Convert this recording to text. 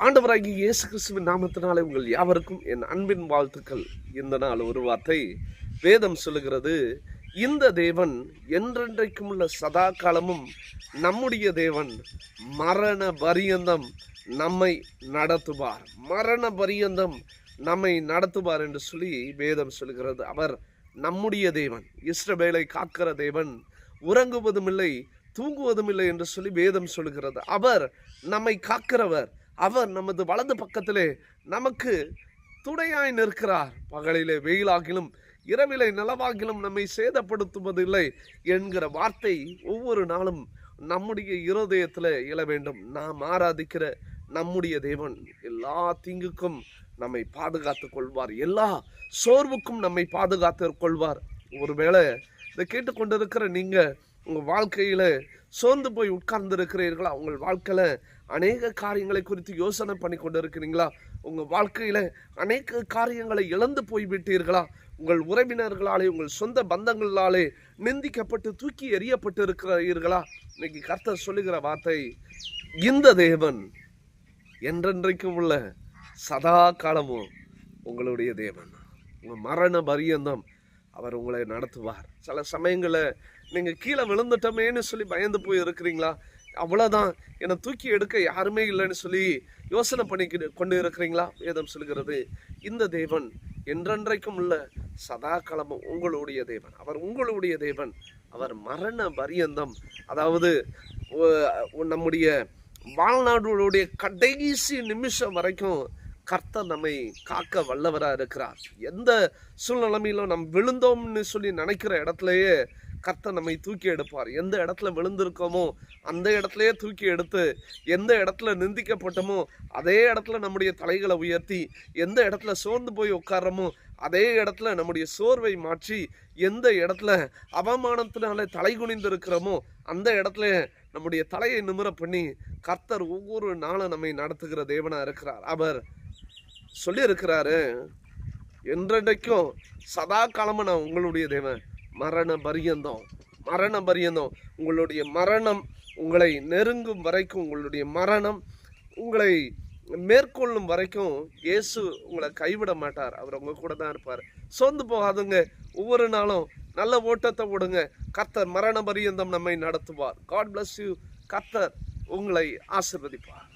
ஆண்டவராகிய இயேசு கிறிஸ்துவின் நாமத்தினாலே உங்கள் யாவருக்கும் என் அன்பின் வாழ்த்துக்கள். இந்த நாள் ஒரு வார்த்தை வேதம் சொல்லுகிறது, இந்த தேவன் என்றென்றைக்கும் உள்ள சதா காலமும் நம்முடைய தேவன் மரண பரியந்தம் நம்மை நடத்துவார். மரண பரியந்தம் நம்மை நடத்துவார் என்று சொல்லி வேதம் சொல்லுகிறது. அவர் நம்முடைய தேவன், இஸ்ரவேலை காக்கிற தேவன், உறங்குவதும் இல்லை தூங்குவதும் இல்லை என்று சொல்லி வேதம் சொல்லுகிறது. அவர் நம்மை காக்கிறவர். அவர் நமது வலது பக்கத்திலே நமக்கு துணையாய் நிற்கிறார். பகலிலே வெயிலாகிலும் இரவிலே நிலவாகிலும் நம்மை சேதப்படுத்துவதில்லை என்கிற வார்த்தை ஒவ்வொரு நாளும் நம்முடைய இருதயத்தில் எழ வேண்டும். நாம் ஆராதிக்கிற நம்முடைய தேவன் எல்லா தீங்குக்கும் நம்மை பாதுகாத்து கொள்வார், எல்லா சோர்வுக்கும் நம்மை பாதுகாத்து கொள்வார். ஒருவேளை இதை கேட்டுக்கொண்டிருக்கிற நீங்கள் உங்கள் வாழ்க்கையில் சோர்ந்து போய் உட்கார்ந்து இருக்கிறீர்களா? உங்கள் வாழ்க்கையில் அநேக காரியங்களை குறித்து யோசனை பண்ணி கொண்டு இருக்கிறீங்களா? உங்கள் வாழ்க்கையில் அநேக காரியங்களை இழந்து போய்விட்டீர்களா? உங்கள் உறவினர்களாலே, உங்கள் சொந்த பந்தங்களாலே நிந்திக்கப்பட்டு தூக்கி எறியப்பட்டு இருக்கிறீர்களா? இன்னைக்கு கர்த்தர் சொல்லுகிற வார்த்தை, இந்த தேவன் என்றென்றைக்கும் உள்ள சதா காலமும் உங்களுடைய தேவன். உங்கள் மரண பரியந்தம் அவர் உங்களை நடத்துவார். சில சமயங்களில் நீங்கள் கீழே விழுந்துட்டோமேன்னு சொல்லி பயந்து போய் இருக்கிறீங்களா? அவ்வளோதான், என்னை தூக்கி எடுக்க யாருமே இல்லைன்னு சொல்லி யோசனை பண்ணி கொண்டு இருக்கிறீங்களா? வேதம் சொல்கிறது, இந்த தேவன் என்றென்றைக்கும் உள்ள சதா காலமும் உங்களுடைய தேவன். அவர் உங்களுடைய தேவன். அவர் மரண பரியந்தம், அதாவது நம்முடைய வாழ்நாடுடைய கடைசி நிமிஷம் வரைக்கும் கர்த்தர் நம்மை காக்க வல்லவராக இருக்கிறார். எந்த சூழ்நிலைமையிலும் நம்ம விழுந்தோம்னு சொல்லி நினைக்கிற இடத்துலையே கர்த்தர் நம்மை தூக்கி எடுப்பார். எந்த இடத்துல விழுந்திருக்கோமோ அந்த இடத்துலையே தூக்கி எடுத்து, எந்த இடத்துல நிந்திக்கப்பட்டோமோ அதே இடத்துல நம்முடைய தலைகளை உயர்த்தி, எந்த இடத்துல சோர்ந்து போய் உட்கார்றோமோ அதே இடத்துல நம்முடைய சோர்வை மாற்றி, எந்த இடத்துல அவமானத்தினால தலை குனிந்து இருக்கிறோமோ அந்த இடத்துல நம்முடைய தலையை நிமிர பண்ணி கர்த்தர் ஒவ்வொரு நாளும் நம்மை நடத்துகிற தேவனாக இருக்கிறார். அவர் சொல்லி இருக்கிறாரு, என்றைக்கும் சதா காலமும் நான் உங்களுடைய தேவன். மரண பரியந்தம், மரண பரியந்தம், உங்களுடைய மரணம் உங்களை நெருங்கும் வரைக்கும், உங்களுடைய மரணம் உங்களை மேற்கொள்ளும் வரைக்கும் இயேசு உங்களை கைவிட மாட்டார். அவர் உங்க கூட தான் இருப்பார். சோர்ந்து போகாதுங்க. ஒவ்வொரு நாளும் நல்ல ஓட்டத்தை ஓடுங்க. கர்த்தர் மரண பரியந்தம் நம்மை நடத்துவார். God bless you. கர்த்தர் உங்களை ஆசீர்வதிப்பார்.